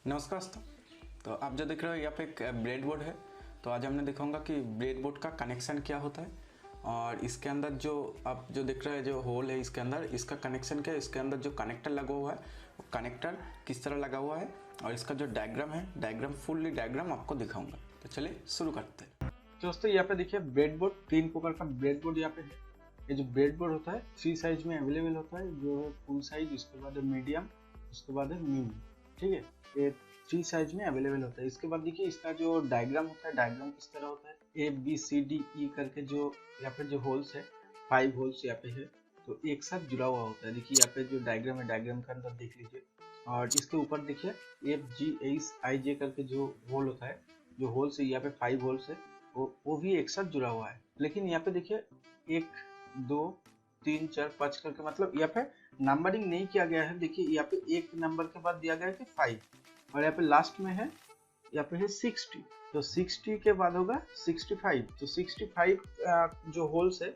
नमस्कार दोस्तों। तो आप जो देख रहे हो यहाँ पे एक ब्रेडबोर्ड है। तो आज हमने दिखाऊंगा कि ब्रेडबोर्ड का कनेक्शन क्या होता है और इसके अंदर जो आप जो देख रहे हैं जो होल है इसके अंदर इसका कनेक्शन क्या है, इसके अंदर जो कनेक्टर लगा हुआ है वो कनेक्टर किस तरह लगा हुआ है और इसका जो डायग्राम है फुल्ली डायग्राम आपको दिखाऊंगा। तो चलिए शुरू करते हैं। दोस्तों यहाँ पे देखिए ब्रेडबोर्ड, 3 प्रकार का ब्रेडबोर्ड यहाँ पे है। ये जो ब्रेडबोर्ड होता है 3 साइज में अवेलेबल होता है, जो है फुल साइज, उसके बाद है मीडियम, उसके बाद है मिनी। ठीक है, ये 3 साइज में अवेलेबल होता है। इसके बाद देखिए इसका जो डायग्राम होता है, डायग्राम किस तरह होता है, ABCDE करके जो यहाँ पे जो होल्स है 5 होल्स यहाँ पे है, तो एक साथ जुड़ा हुआ होता है। देखिए यहाँ पे जो डायग्राम है, डायग्राम के अंदर देख लीजिए। और इसके ऊपर देखिए FGHIJ करके जो होल होता है, जो होल्स है यहाँ पे 5 होल्स है, वो भी एक साथ जुड़ा हुआ है। लेकिन यहाँ पे देखिए 1 2 3 4 5 करके, मतलब यहाँ पे नंबरिंग नहीं किया गया है। देखिए यहाँ पे एक नंबर के बाद दिया गया है कि 5 और यहाँ पे लास्ट में है, यहाँ पे है 60। तो 60 के बाद होगा 65। तो 65 जो होल्स है,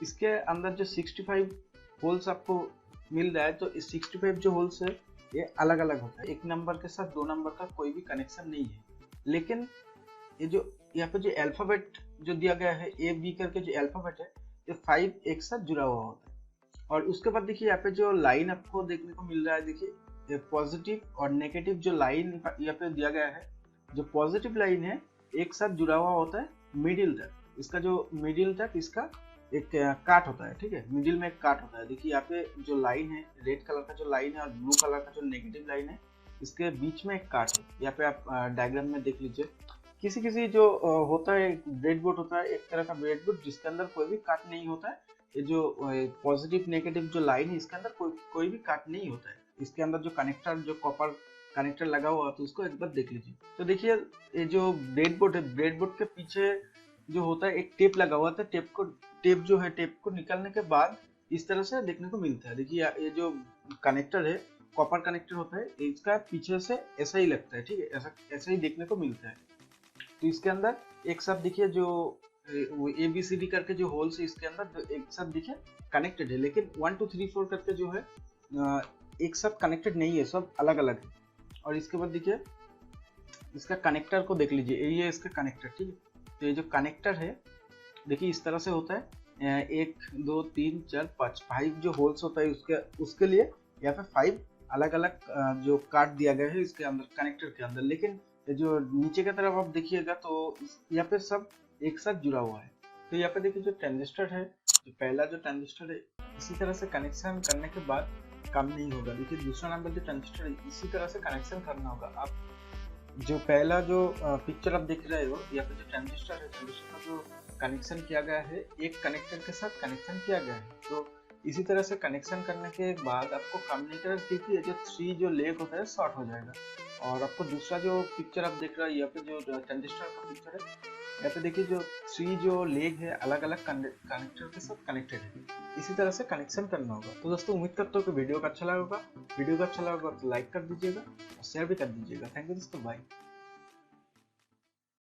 इसके अंदर जो 65 होल्स आपको मिल रहा है, तो इस 65 जो होल्स है ये अलग अलग होता है। एक नंबर के साथ 2 नंबर का कोई भी कनेक्शन नहीं है। लेकिन ये जो यहाँ पे जो अल्फाबेट जो दिया गया है AB करके जो अल्फाबेट है, ये 5 एक साथ जुड़ा हुआ होता है। और उसके बाद देखिए यहाँ पे जो लाइन आपको देखने को मिल रहा है, देखिए पॉजिटिव और नेगेटिव जो लाइन यहाँ पे दिया गया है, जो पॉजिटिव लाइन है एक साथ जुड़ा हुआ होता है मिडिल तक। इसका जो मिडिल तक इसका एक काट होता है। ठीक है, मिडिल में एक काट होता है। देखिए यहाँ पे जो लाइन है, रेड कलर का जो लाइन है और ब्लू कलर का जो नेगेटिव लाइन है, इसके बीच में एक काट है। यहाँ पे आप डायग्राम में देख लीजिए। किसी जो होता है ब्रेडबोर्ड होता है एक तरह का ब्रेडबोर्ड जिसके अंदर कोई भी काट नहीं होता है। ये जो पॉजिटिव नेगेटिव जो लाइन है, इसके अंदर कोई भी काट नहीं होता है। इसके अंदर जो कनेक्टर, जो कॉपर कनेक्टर लगा हुआ है, तो उसको एक बार देख लीजिए। तो देखिए ये जो ब्रेडबोर्ड है, ब्रेडबोर्ड के पीछे जो होता है एक टेप लगा हुआ था। टेप को निकालने के बाद इस तरह से देखने को मिलता है। देखिए ये जो कनेक्टर है, कॉपर कनेक्टर होता है, इसका पीछे से ऐसा ही लगता है। ठीक है, ऐसा ही देखने को मिलता है। तो इसके अंदर एक साथ देखिए जो ABCD करके जो होल्स है, इसके अंदर एक साथ देखिए कनेक्टेड है। लेकिन 1 2 3 4 करके जो है एक साथ कनेक्टेड नहीं है, सब अलग अलग है। और इसके बाद देखिए इसका कनेक्टर को देख लीजिए, ये इसका कनेक्टर। ठीक है, तो ये जो कनेक्टर है देखिए इस तरह से होता है। 1 2 3 4 5 जो होल्स होता है उसके लिए यहाँ पे 5 अलग अलग जो काट दिया गया है इसके अंदर, कनेक्टर के अंदर। लेकिन जो नीचे की तरफ आप देखिएगा तो यहाँ पे सब एक साथ जुड़ा हुआ है। तो यहाँ पे देखिए जो ट्रांजिस्टर है, जो पहला जो ट्रांजिस्टर है, इसी तरह से कनेक्शन करने के बाद काम नहीं होगा। देखिए दूसरा नंबर जो ट्रांजिस्टर है, इसी तरह से कनेक्शन करना होगा। आप जो पहला जो पिक्चर आप देख रहे हो, यहाँ पे जो ट्रांजिस्टर है, ट्रांजिस्टर का जो कनेक्शन किया गया है, एक कनेक्टर के साथ कनेक्शन किया गया है। तो इसी तरह से कनेक्शन करने के बाद आपको काम नहीं करेगा, क्योंकि ये जो 3 जो लेग होता है शॉर्ट हो जाएगा। और आपको दूसरा जो पिक्चर आप देख रहे हो, यहाँ पे जो ट्रांजिस्टर का पिक्चर है, यहाँ पे देखिए जो 3 जो लेग है अलग अलग कनेक्टर के साथ कनेक्टेड है। इसी तरह से कनेक्शन करना होगा। तो दोस्तों उम्मीद करता हूँ कि वीडियो का अच्छा लगा होगा। वीडियो का अच्छा लगा होगा तो लाइक कर दीजिएगा और शेयर भी कर दीजिएगा। थैंक यू दोस्तों, बाय।